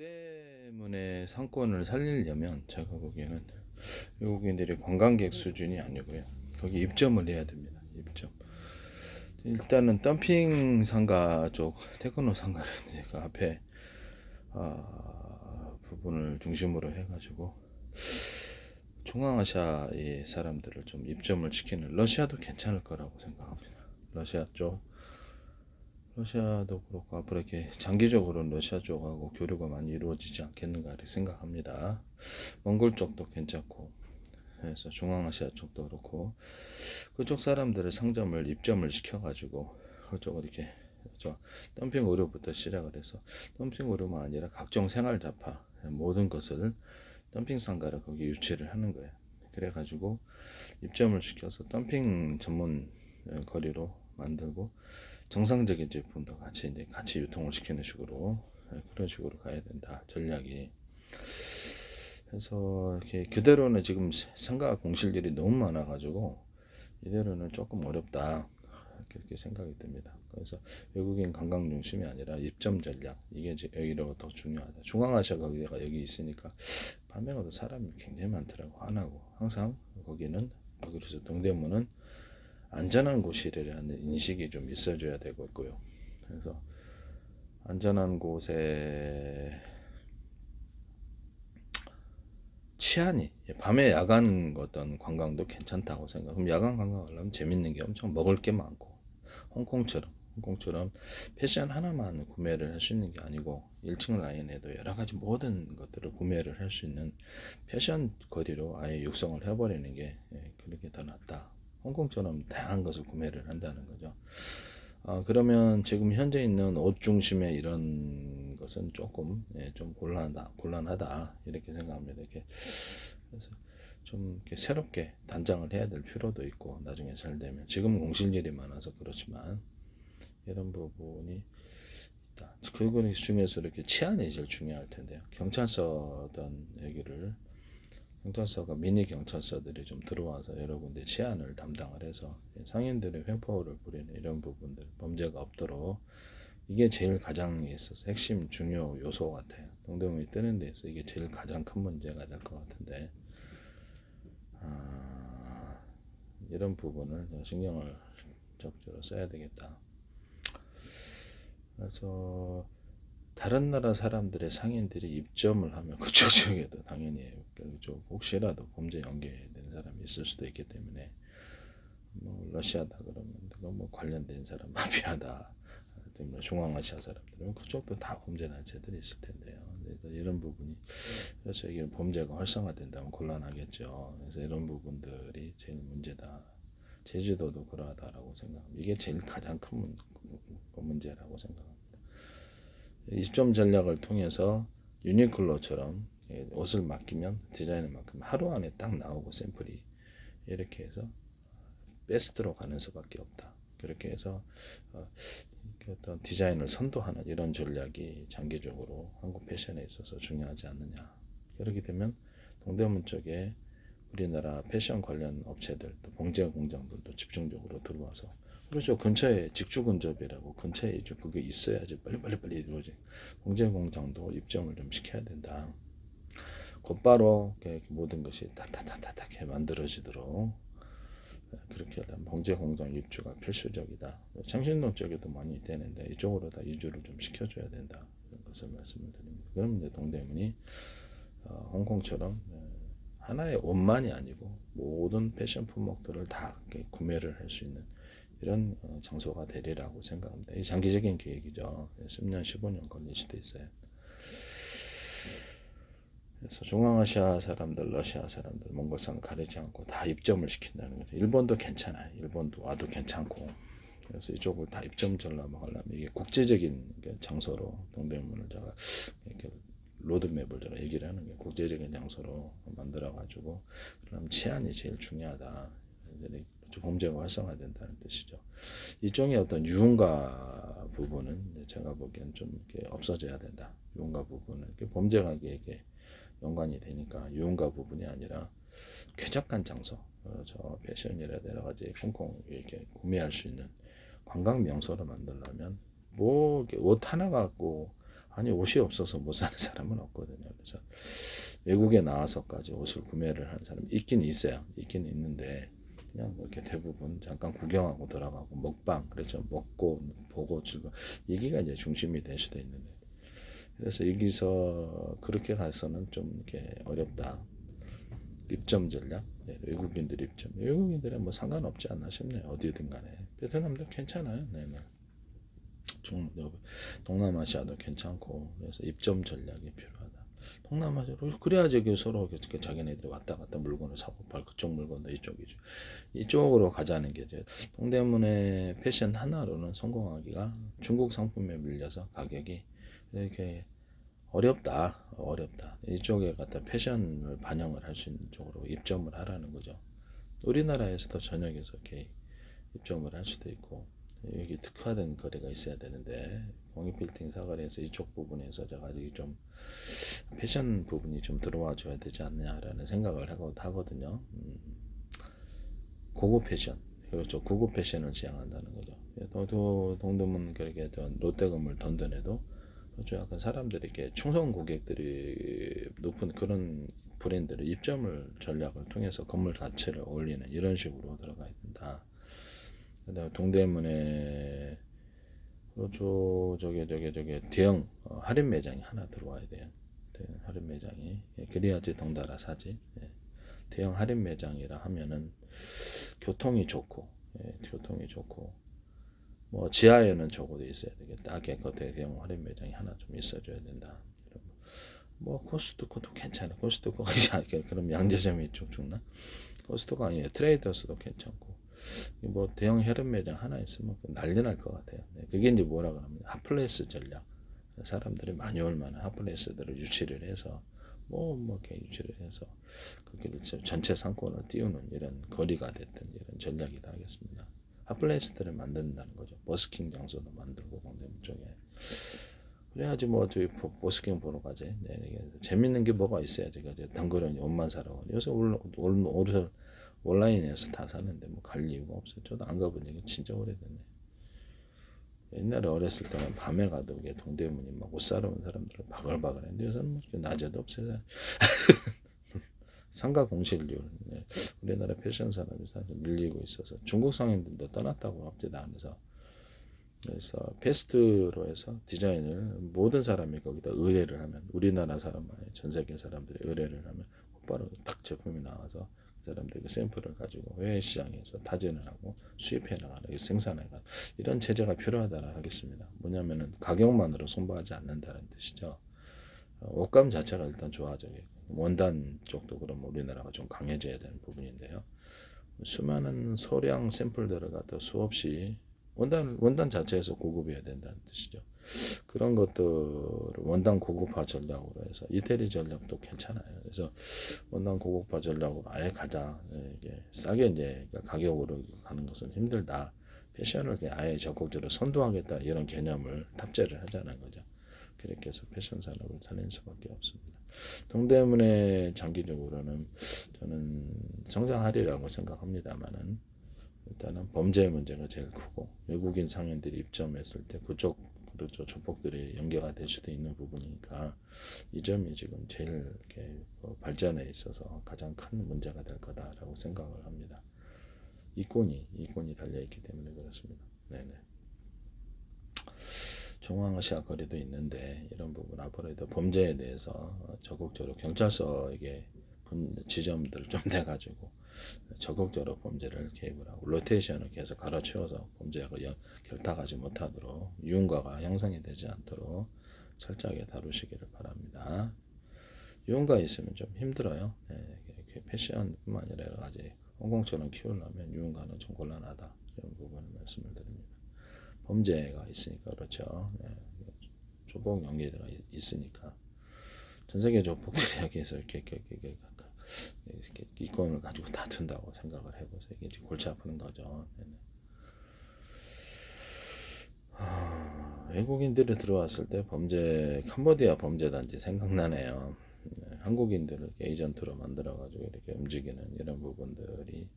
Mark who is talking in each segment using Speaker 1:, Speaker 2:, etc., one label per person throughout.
Speaker 1: 동대문의 상권을 살리려면 제가 보기에는 외국인들이 관광객 수준이 아니고요. 거기 입점을 해야 됩니다. 입점. 일단은 덤핑 상가 쪽, 테크노 상가를 그 앞에 부분을 중심으로 해가지고 중앙아시아의 사람들을 좀 입점을 시키는, 러시아도 괜찮을 거라고 생각합니다. 러시아 쪽, 러시아도 그렇고 앞으로 이렇게 장기적으로는 러시아 쪽하고 교류가 많이 이루어지지 않겠는가 생각합니다. 몽골 쪽도 괜찮고 해서 중앙아시아 쪽도 그렇고 그쪽 사람들을 상점을 입점을 시켜가지고 그쪽을 이렇게 덤핑 의료부터 시작을 해서, 덤핑 의료만 아니라 각종 생활 잡화 모든 것을 덤핑 상가를 거기 유치를 하는 거예요. 그래가지고 입점을 시켜서 덤핑 전문 거리로 만들고 정상적인 제품도 같이 유통을 시키는 식으로, 그런 식으로 가야 된다 전략이. 그래서 이렇게 그대로는 지금 상가 공실률이 너무 많아가지고 이대로는 조금 어렵다 그렇게 생각이 듭니다. 그래서 외국인 관광 중심이 아니라 입점 전략, 이게 여기로 더 중요하다. 중앙아시아가 여기 있으니까 밤에도 사람이 굉장히 많더라고. 안 하고 항상 거기는, 그래서 동대문은 안전한 곳이라는 인식이 좀 있어줘야 되고 있고요. 그래서 안전한 곳에 치안이, 밤에 야간 어떤 관광도 괜찮다고 생각. 그럼 야간 관광하려면 재밌는 게 엄청 먹을 게 많고, 홍콩처럼 패션 하나만 구매를 할 수 있는 게 아니고 1층 라인에도 여러 가지 모든 것들을 구매를 할 수 있는 패션 거리로 아예 육성을 해버리는 게, 그렇게 더 낫다. 홍콩처럼 다양한 것을 구매를 한다는 거죠. 그러면 지금 현재 있는 옷 중심의 이런 것은 조금, 좀 곤란하다 이렇게 생각합니다. 그래서 좀 이렇게 새롭게 단장을 해야 될 필요도 있고, 나중에 잘 되면, 지금 공실률이 많아서 그렇지만 이런 부분이 있다. 그 중에서 이렇게 치안이 제일 중요할 텐데요. 경찰서 어떤 얘기를, 경찰서가 미니 경찰서들이 좀 들어와서 여러 군데 치안을 담당을 해서 상인들의 횡포를 부리는 이런 부분들, 범죄가 없도록, 이게 제일 가장 있어서 핵심 중요 요소 같아요. 동대문이 뜨는 데서 이게 제일 가장 큰 문제가 될 것 같은데, 이런 부분을 신경을 적극적으로 써야 되겠다. 그래서 다른 나라 사람들의 상인들이 입점을 하면 그쪽 지역에도 당연히 그쪽 혹시라도 범죄 연계된 사람이 있을 수도 있기 때문에, 뭐 러시아다 그러면 그거 뭐 관련된 사람 마피아다, 뭐 중앙아시아 사람들은 그쪽도 다 범죄 단체들이 있을 텐데요. 그래서 이런 부분이, 그래서 이게 범죄가 활성화된다면 곤란하겠죠. 그래서 이런 부분들이 제일 문제다. 제주도도 그러하다라고 생각합니다. 이게 제일 가장 큰 문제라고 생각합니다. 입점 전략을 통해서 유니클로처럼 옷을 맡기면, 디자인을 맡기면 하루 안에 딱 나오고 샘플이, 이렇게 해서 베스트로 가는 수밖에 없다. 그렇게 해서 어떤 디자인을 선도하는 이런 전략이 장기적으로 한국 패션에 있어서 중요하지 않느냐. 그렇게 되면 동대문 쪽에 우리나라 패션 관련 업체들, 또 봉제 공장들도 집중적으로 들어와서, 그렇죠. 근처에 직주 근접이라고, 근처에 이제 그게 있어야지 빨리 이루어지. 봉제 공장도 입점을 좀 시켜야 된다. 곧바로 모든 것이 타타타타하게 만들어지도록, 그렇게 하려면 봉제 공장 입주가 필수적이다. 창신동 쪽에도 많이 되는데 이쪽으로 다 이주를 좀 시켜줘야 된다. 이런 것을 말씀을 드립니다. 그러면 이제 동대문이 홍콩처럼 하나의 옷만이 아니고 모든 패션 품목들을 다 구매를 할 수 있는 이런 장소가 되리라고 생각합니다. 이 장기적인 계획이죠. 10년, 15년 걸릴 수도 있어요. 그래서 중앙아시아 사람들, 러시아 사람들, 몽골사람 가리지 않고 다 입점을 시킨다는 거죠. 일본도 괜찮아요. 일본도 와도 괜찮고. 그래서 이쪽을 다 입점 전략을 하려면 이게 국제적인 장소로, 동대문을 제가 이렇게 로드맵을 제가 얘기를 하는 게 국제적인 장소로 만들어가지고, 그럼 치안이 제일 중요하다. 범죄가 활성화된다는 뜻이죠. 이쪽의 어떤 유흥가 부분은 제가 보기엔 좀 이렇게 없어져야 된다. 유흥가 부분은 범죄가 이게 연관이 되니까 유흥가 부분이 아니라 쾌적한 장소, 저 패션이라 여러 가지 홍콩 이렇게 구매할 수 있는 관광 명소로 만들려면, 뭐 옷 하나 갖고 아니 옷이 없어서 못 사는 사람은 없거든요. 그래서 외국에 나와서까지 옷을 구매를 하는 사람이 있긴 있어요. 있긴 있는데 그냥 뭐 이렇게 대부분 잠깐 구경하고 돌아가고 먹방 그렇죠. 먹고 보고 즐거 여기가 이제 중심이 될 수도 있는데 그래서 여기서 그렇게 가서는 좀 이렇게 어렵다. 입점 전략, 네, 외국인들 입점, 외국인들은 뭐 상관없지 않나 싶네요. 어디든 간에 베트남도 괜찮아요. 네, 네. 동남아시아도 괜찮고 그래서 입점 전략이 필요하다. 동남아시아로 그래야 저기 서로 자기네들이 왔다 갔다 물건을 사고 팔 그쪽 물건도 이쪽이죠. 이쪽으로 가자는 게 이제 동대문의 패션 하나로는 성공하기가 중국 상품에 밀려서 가격이 이렇게 어렵다. 이쪽에 갖다 패션을 반영을 할 수 있는 쪽으로 입점을 하라는 거죠. 우리나라에서도 전역에서 이렇게 입점을 할 수도 있고 여기 특화된 거래가 있어야 되는데 공익빌딩 사거리에서 이쪽 부분에서 제가 아직 좀 패션 부분이 좀 들어와 줘야 되지 않냐라는 생각을 하거든요. 고급 패션 그렇죠. 고급 패션을 지향한다는 거죠. 또 동대문 그렇게 롯데 건물 던던에도 그렇죠. 약간 사람들이 이렇게 충성 고객들이 높은 그런 브랜드를 입점을 전략을 통해서 건물 자체를 올리는 이런 식으로 들어가야 된다. 그다음에 동대문에 그렇죠. 저게 대형 할인 매장이 하나 들어와야 돼요. 대형 할인 매장이 그래야지 덩달아 사지. 대형 할인 매장이라 하면은 교통이 좋고 교통이 좋고 뭐 지하에는 적어도 있어야 되겠다. 깨끗하게 대형 할인 매장이 하나 좀 있어줘야 된다. 뭐 코스트코도 괜찮아. 코스트코가 그럼 양재점이 쭉 죽나? 코스트코가 아니에요. 트레이더스도 괜찮고 뭐 대형 할인 매장 하나 있으면 난리 날 것 같아요. 그게 이제 뭐라 그러면 핫플레이스 전략. 사람들이 많이 올 만한 핫플레이스들을 유치를 해서 뭐 이렇게 유치를 해서 그게 전체 상권을 띄우는 이런 거리가 됐든 이런 전략이다 하겠습니다. 핫플레이스들을 만든다는 거죠. 버스킹 장소도 만들고 동대문 쪽에. 그래야지 뭐 저희 버스킹 보러 가지. 네, 재밌는 게 뭐가 있어야지. 단거리 옷만 사러 가고. 요새 옷을 온라인에서 다 사는데 뭐 갈 이유가 없어요. 저도 안 가본 지가 진짜 오래됐네. 옛날에 어렸을 때는 밤에 가도 이게 동대문이 막 옷 사러 온 사람들은 바글바글 했는데 요새는 뭐 낮에도 없어요. 상가 공실률. 네. 우리나라 패션 산업이 사실 밀리고 있어서 중국 상인들도 떠났다고 합니다. 그래서 패스트로 해서 디자인을 모든 사람이 거기다 의뢰를 하면 우리나라 사람만 전 세계 사람들이 의뢰를 하면 곧바로 딱 제품이 나와서 그 사람들이 샘플을 가지고 해외 시장에서 타진을 하고 수입해 나가는 생산해 가 이런 체제가 필요하다고 하겠습니다. 뭐냐면은 가격만으로 승부하지 않는다는 뜻이죠. 옷감 자체가 일단 좋아져야 원단 쪽도 그럼 우리나라가 좀 강해져야 되는 부분인데요. 수많은 소량 샘플들을 갖다 수없이 원단 자체에서 고급이어야 된다는 뜻이죠. 그런 것들 원단 고급화 전략으로 해서 이태리 전략도 괜찮아요. 그래서 원단 고급화 전략으로 아예 가자. 이게 싸게 이제 가격으로 가는 것은 힘들다. 패션을 아예 적극적으로 선도하겠다 이런 개념을 탑재를 하자는 거죠. 그렇게 해서 패션 산업을 살릴 수밖에 없습니다. 동대문의 장기적으로는 저는 성장하리라고 생각합니다만은 일단은 범죄 문제가 제일 크고 외국인 상인들이 입점했을 때 그쪽 그렇죠 조폭들이 연계가 될 수도 있는 부분이니까 이 점이 지금 제일 이렇게 발전에 있어서 가장 큰 문제가 될 거다라고 생각을 합니다. 이권이 달려 있기 때문에 그렇습니다. 네네. 중앙아시아 거리도 있는데 이런 부분 앞으로도 범죄에 대해서 적극적으로 경찰서에게 지점들을 좀 내가지고 적극적으로 범죄를 개입을 하고 로테이션을 계속 갈아치워서 범죄가 결탁하지 못하도록 유흥가가 형성이 되지 않도록 철저하게 다루시기를 바랍니다. 유흥가 있으면 좀 힘들어요. 패션뿐만 아니라 여러 가지 홍콩처럼 키우려면 유흥가는 좀 곤란하다 이런 부분을 말씀을 드립니다. 범죄가 있으니까 그렇죠. 조폭 연계가 있으니까 전 세계 조폭들이 여기에서 이렇게 이권을 가지고 다툰다고 생각을 해보세요. 이게 골치 아픈 거죠. 외국인들이 들어왔을 때 캄보디아 범죄단지 생각나네요. 한국인들을 에이전트로 만들어가지고 이렇게 움직이는 이런 부분들이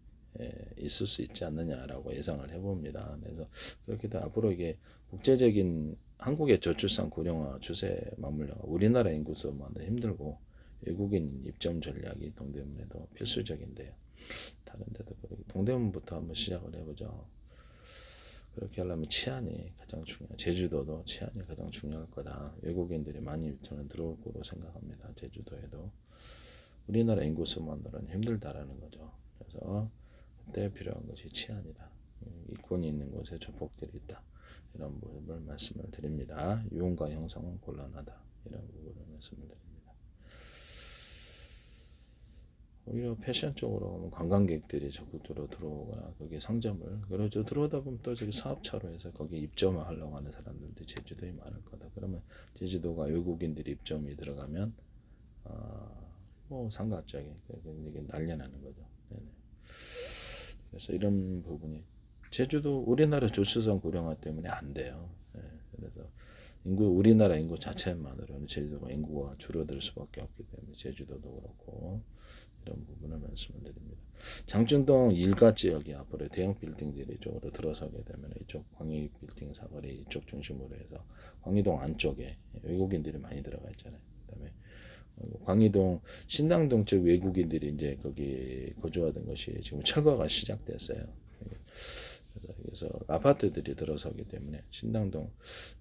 Speaker 1: 있을 수 있지 않느냐라고 예상을 해봅니다. 그래서 그렇게 돼 앞으로 이게 국제적인 한국의 저출산 고령화 추세에 맞물려 우리나라 인구수만도 힘들고 외국인 입점 전략이 동대문에도 필수적인데요. 다른 데도 그렇고 동대문부터 한번 시작을 해보죠. 그렇게 하려면 치안이 가장 중요해요. 제주도도 치안이 가장 중요할 거다. 외국인들이 많이 저는 들어올 거로 생각합니다. 제주도에도. 우리나라 인구수만으로는 힘들다라는 거죠. 그래서 그때 필요한 것이 치안이다. 이권이 있는 곳에 조폭들이 있다. 이런 부분을 말씀을 드립니다. 유흥가 형성은 곤란하다. 이런 부분을 말씀을 드립니다. 오히려 패션 쪽으로 관광객들이 적극적으로 들어오거나 거기에 상점을 그러죠. 들어오다 보면 또 저기 사업차로 해서 거기에 입점을 하려고 하는 사람들도 제주도에 많을 거다. 그러면 제주도가 외국인들이 입점이 들어가면 뭐 상가적인 이게 난리나는 거죠. 네네. 그래서 이런 부분이 제주도 우리나라 저출산 고령화 때문에 안 돼요. 네. 그래서 우리나라 인구 자체만으로는 제주도가 인구가 줄어들 수밖에 없기 때문에 제주도도 그렇고 이런 부분을 말씀을 드립니다. 장충동 일가 지역이 앞으로 대형 빌딩들이 이쪽으로 들어서게 되면 이쪽 광희 빌딩 사거리 이쪽 중심으로 해서 광희동 안쪽에 외국인들이 많이 들어가 있잖아요. 그다음에 광희동 신당동 쪽 외국인들이 이제 거기 거주하던 것이 지금 철거가 시작됐어요. 그래서 아파트들이 들어서기 때문에 신당동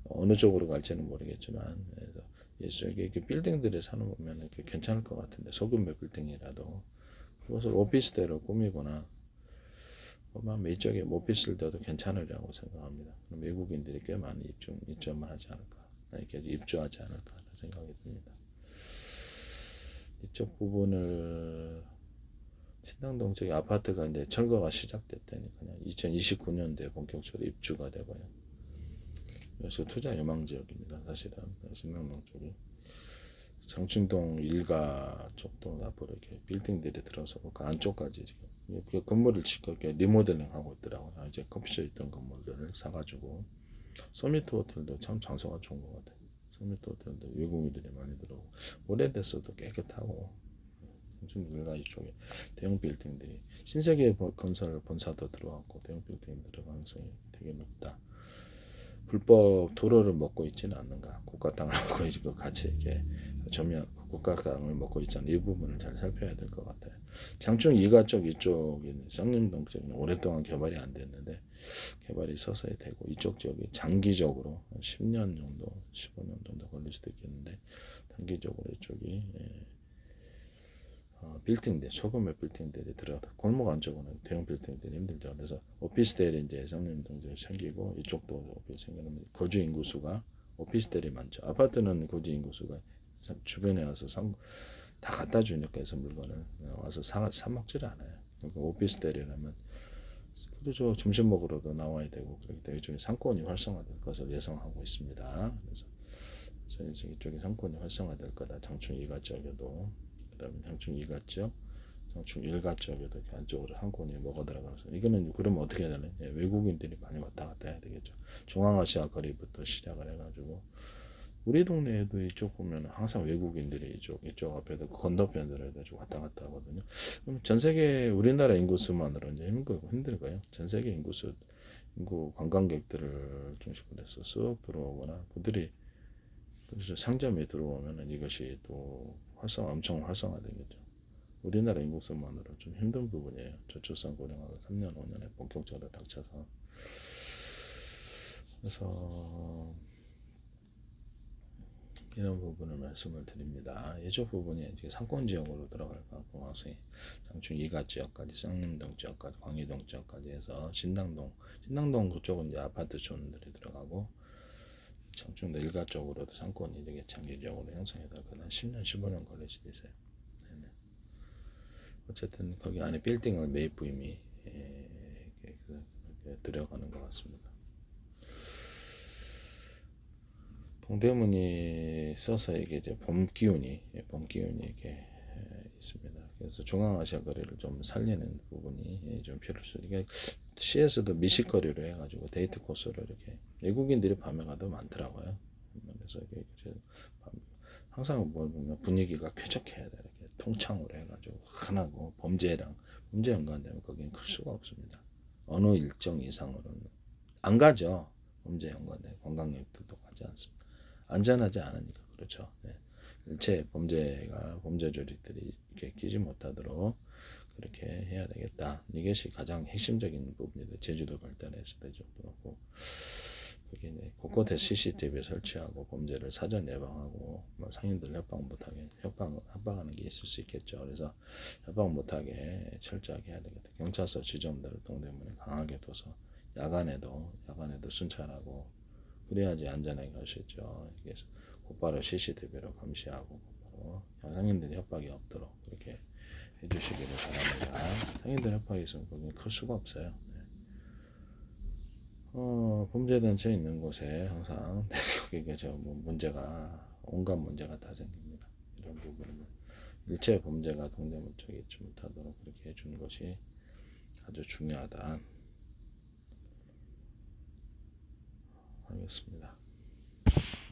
Speaker 1: 어느 쪽으로 갈지는 모르겠지만 그래서 이쪽에 이렇게 빌딩들에 사는 보면 괜찮을 것 같은데 소규모 빌딩이라도 그것을 오피스텔로 꾸미거나 아마 이쪽에 오피스텔도 괜찮으리라고 생각합니다. 그럼 외국인들이 꽤 많이 입점을 하지 않을까 이렇게 입주하지 않을까 하는 생각이 듭니다. 이쪽 부분을 신당동 쪽에 아파트가 이제 철거가 시작됐다니까요. 2029년도에 본격적으로 입주가 되고요. 그래서 투자 요망 지역입니다. 사실은 신당동 쪽이 장충동 일가 쪽도 앞으로 이렇게 빌딩들이 들어서고 그 안쪽까지 지금 그 건물을 짓고 이렇게 리모델링 하고 있더라고요. 이제 커피숍 있던 건물들을 사가지고 서미트 호텔도 참 장소가 좋은 것 같아요. 서미트 호텔도 외국인들이 많이 들어오고 오래됐어도 깨끗하고 좀 일가 이쪽에 대형 빌딩들이 신세계 건설 본사도 들어왔고 대형 빌딩 들어갈 가능성이 되게 높다. 불법 도로를 먹고 있지는 않는가? 국가 땅을 먹고 있고 같이 이렇게 전면 국가 땅을 먹고 있잖아요. 이 부분을 잘 살펴야 될 것 같아요. 장충 이가 쪽 이쪽인 쌍림동 쪽은 오랫동안 개발이 안 됐는데 개발이 서서히 되고 이쪽 지역이 장기적으로 10년 정도, 15년 정도 걸릴 수도 있겠는데 단기적으로 이쪽이 빌딩들, 소규모 빌딩들이 들어가 골목 안쪽으로는 대형 빌딩들이 힘들죠. 그래서 오피스텔이 이제 쌍림동들이 생기고 이쪽도 오피스 생기는 거주 인구수가 오피스텔이 많죠. 아파트는 거주 인구수가 주변에 와서 다 갖다 주니까 해서 물건을 와서 사 먹지를 않아요. 그러니까 오피스텔이라면 그래서 점심 먹으러도 나와야 되고 그렇기 때문에 이쪽에 상권이 활성화될 것을 예상하고 있습니다. 그래서 이쪽에 상권이 활성화될 거다. 장충 이가 쪽에도 그다음에 장충 이가 쪽, 장충 일가 쪽에도 이렇게 안쪽으로 상권이 먹어 들어가서 이거는 그러면 어떻게 해야 되나? 외국인들이 많이 왔다 갔다 해야 되겠죠. 중앙아시아 거리부터 시작을 해가지고 우리 동네에도 이쪽 보면 항상 외국인들이 이쪽 앞에도 건너편으로 해가지고 왔다 갔다 하거든요. 그럼 전 세계 우리나라 인구수만으로 이제 힘들고요. 전 세계 인구 관광객들을 중심으로 해서 쑥 들어오거나 그들이 그래서 상점에 들어오면은 이것이 또 엄청 활성화되겠죠. 우리나라 인구수만으로 좀 힘든 부분이에요. 저출산 고령화가 3년, 5년에 본격적으로 닥쳐서. 그래서 이런 부분을 말씀을 드립니다. 이쪽 부분이 이제 상권 지역으로 들어갈 가능성이 장충 이가 지역까지, 쌍림동 지역까지, 광희동 지역까지 해서 신당동 그쪽은 이제 아파트 존들이 들어가고 장충 일가 쪽으로도 상권이 되게 장기적으로 형성이 될 거다. 10년, 15년 걸릴 수도 있어요. 네네. 어쨌든 거기 안에 빌딩을 매입 부임이 들어가는 것 같습니다. 동대문이 써서 이게 이제 봄 기운이 이게 있습니다. 그래서 중앙아시아 거리를 좀 살리는 부분이 좀 필요해서 이게 시에서도 미식거리로 해가지고 데이트 코스로 이렇게 외국인들이 밤에 가도 많더라고요. 그래서 이게 항상 보면 분위기가 쾌적해야 돼. 이렇게 통창으로 해가지고 하나고 범죄 연관되면 거기는 클 수가 없습니다. 어느 일정 이상으로는 안 가죠. 범죄 연관된 관광객들도 하지 않습니다. 안전하지 않으니까 그렇죠. 네. 일체 범죄 조직들이 이렇게 끼지 못하도록 그렇게 해야 되겠다. 이것이 가장 핵심적인 부분인데 제주도 발전했을 때도 그렇고 그게 이제 곳곳에 CCTV 설치하고 범죄를 사전 예방하고 뭐 상인들 협박 못하게 협박하는 게 있을 수 있겠죠. 그래서 협박 못하게 철저하게 해야 되겠다. 경찰서 지점들을 동대문에 강하게 둬서 야간에도 순찰하고 그래야지 안전하게 갈 수 있죠. 그래서 곧바로 CCTV로 감시하고 곧바로 상인들 협박이 없도록 그렇게 해주시기를 바랍니다. 상인들 협박이 있으면 거기는 클 수가 없어요. 네. 범죄단체 있는 곳에 항상 거기가 온갖 문제가 다 생깁니다. 이런 부분은 일체 범죄가 동대문 쪽에 있지 못하도록 그렇게 해주는 것이 아주 중요하다 하겠습니다.